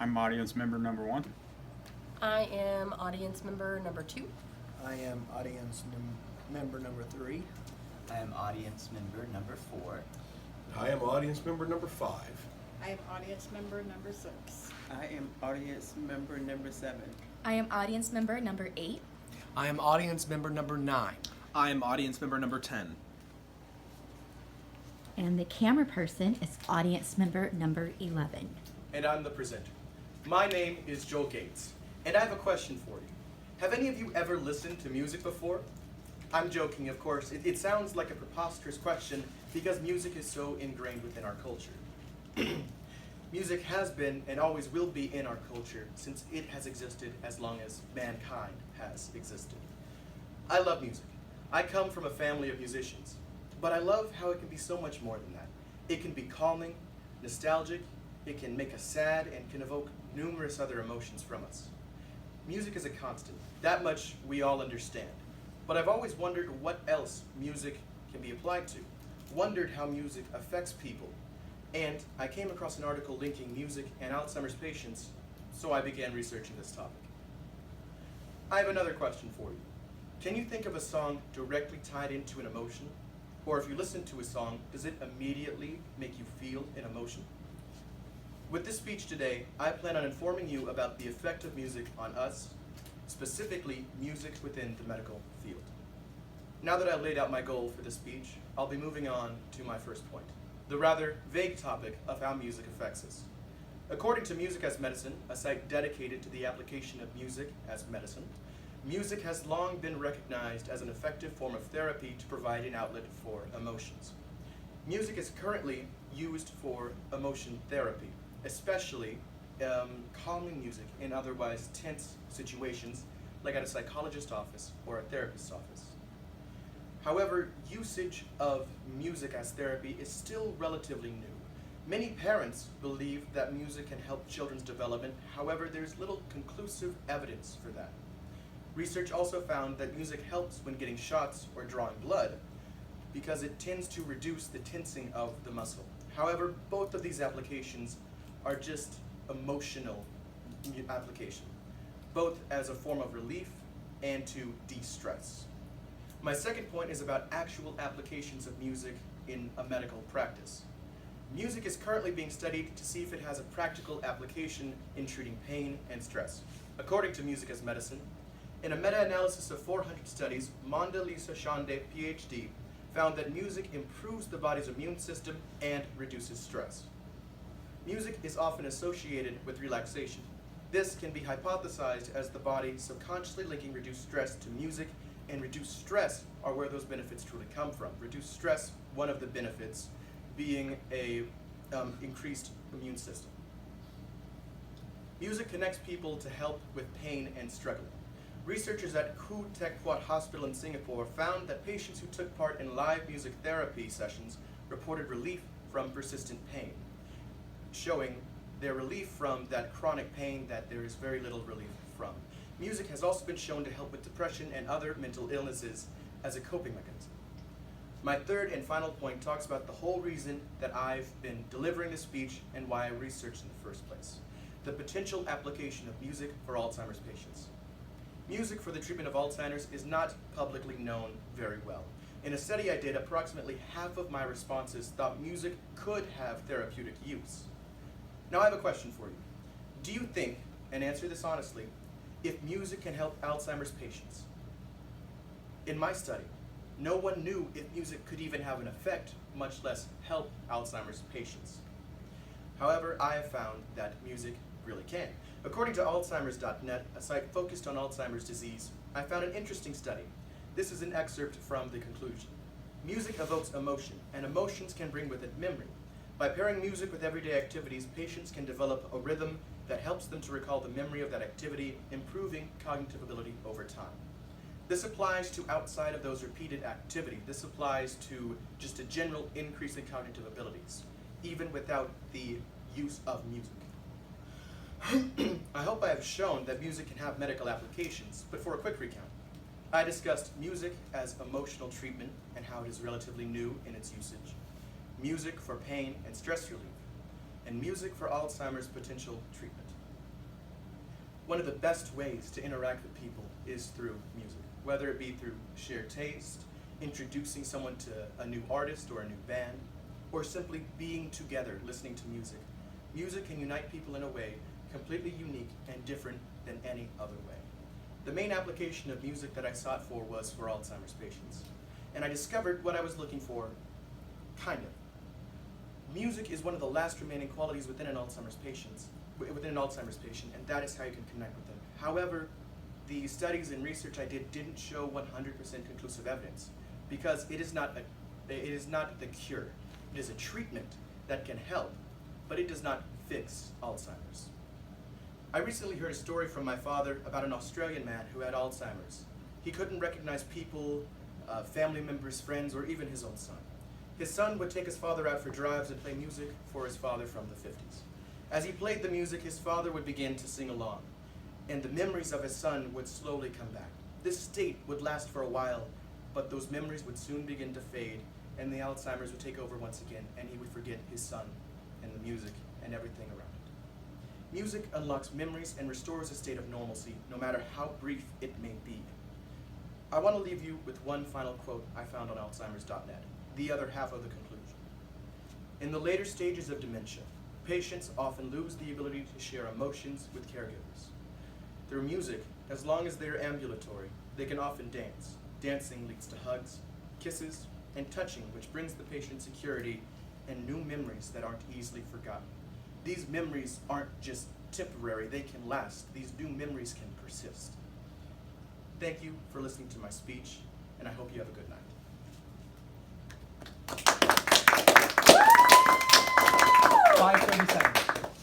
I'm audience member number 1. I am audience member number 2. I am audience member number 3. I am audience member number 4. I am audience member number 5. I am audience member number 6. I am audience member number 7. I am audience member number 8. I am audience member number 9. I am audience member number 10. And the camera person is audience member number 11. And I'm the presenter. My name is Joel Gates, and I have a question for you. Have any of you ever listened to music before? I'm joking, of course. It sounds like a preposterous question because music is so ingrained within our culture. Music has been and always will be in our culture since it has existed as long as mankind has existed. I love music. I come from a family of musicians, but I love how it can be so much more than that. It can be calming, nostalgic, it can make us sad, and can evoke numerous other emotions from us. Music is a constant. That much we all understand. But I've always wondered what else music can be applied to. Wondered how music affects people. And I came across an article linking music and Alzheimer's patients, so I began researching this topic. I have another question for you. Can you think of a song directly tied into an emotion? Or if you listen to a song, does it immediately make you feel an emotion? With this speech today, I plan on informing you about the effect of music on us, specifically music within the medical field. Now that I've laid out my goal for this speech, I'll be moving on to my first point, the rather vague topic of how music affects us. According to Music as Medicine, a site dedicated to the application of music as medicine, music has long been recognized as an effective form of therapy to provide an outlet for emotions. Music is currently used for emotion therapy, especially calming music in otherwise tense situations, like at a psychologist's office or a therapist's office. However, usage of music as therapy is still relatively new. Many parents believe that music can help children's development, however, there's little conclusive evidence for that. Research also found that music helps when getting shots or drawing blood because it tends to reduce the tensing of the muscle. However, both of these applications are just emotional application, both as a form of relief and to de-stress. My second point is about actual applications of music in a medical practice. Music is currently being studied to see if it has a practical application in treating pain and stress. According to Music as Medicine, in a meta-analysis of 400 studies, Monda Lisa Shande, PhD, found that music improves the body's immune system and reduces stress. Music is often associated with relaxation. This can be hypothesized as the body subconsciously linking reduced stress to music, and reduced stress are where those benefits truly come from. Reduced stress, one of the benefits being a increased immune system. Music connects people to help with pain and struggling. Researchers at Khoo Teck Puat Hospital in Singapore found that patients who took part in live music therapy sessions reported relief from persistent pain, showing their relief from that chronic pain that there is very little relief from. Music has also been shown to help with depression and other mental illnesses as a coping mechanism. My third and final point talks about the whole reason that I've been delivering this speech and why I researched in the first place: the potential application of music for Alzheimer's patients. Music for the treatment of Alzheimer's is not publicly known very well. In a study I did, approximately half of my responses thought music could have therapeutic use. Now I have a question for you. Do you think, and answer this honestly, if music can help Alzheimer's patients? In my study, no one knew if music could even have an effect, much less help Alzheimer's patients. However, I have found that music really can. According to Alzheimers.net, a site focused on Alzheimer's disease, I found an interesting study. This is an excerpt from the conclusion. Music evokes emotion, and emotions can bring with it memory. By pairing music with everyday activities, patients can develop a rhythm that helps them to recall the memory of that activity, improving cognitive ability over time. This applies to outside of those repeated activities. This applies to just a general increase in cognitive abilities, even without the use of music. I hope I have shown that music can have medical applications, but for a quick recount, I discussed music as emotional treatment and how it is relatively new in its usage, music for pain and stress relief, and music for Alzheimer's potential treatment. one of the best ways to interact with people is through music, whether it be through shared taste, introducing someone to a new artist or a new band, or simply being together listening to music. Music can unite people in a way completely unique and different than any other way. The main application of music that I sought for was for Alzheimer's patients, and I discovered what I was looking for, kind of. Music is one of the last remaining qualities within an Alzheimer's patient, and that is how you can connect with them. However, the studies and research I did didn't show 100% conclusive evidence, because it is not the cure. It is a treatment that can help, but it does not fix Alzheimer's. I recently heard a story from my father about an Australian man who had Alzheimer's. He couldn't recognize people, family members, friends, or even his own son. His son would take his father out for drives and play music for his father from the 50s. As he played the music, his father would begin to sing along, and the memories of his son would slowly come back. This state would last for a while, but those memories would soon begin to fade, and the Alzheimer's would take over once again, and he would forget his son and the music and everything around it. Music unlocks memories and restores a state of normalcy, no matter how brief it may be. I want to leave you with one final quote I found on Alzheimer's.net, the other half of the conclusion. In the later stages of dementia, patients often lose the ability to share emotions with caregivers. Through music, as long as they are ambulatory, they can often dance. Dancing leads to hugs, kisses, and touching, which brings the patient security and new memories that aren't easily forgotten. These memories aren't just temporary, they can last. These new memories can persist. Thank you for listening to my speech, and I hope you have a good night.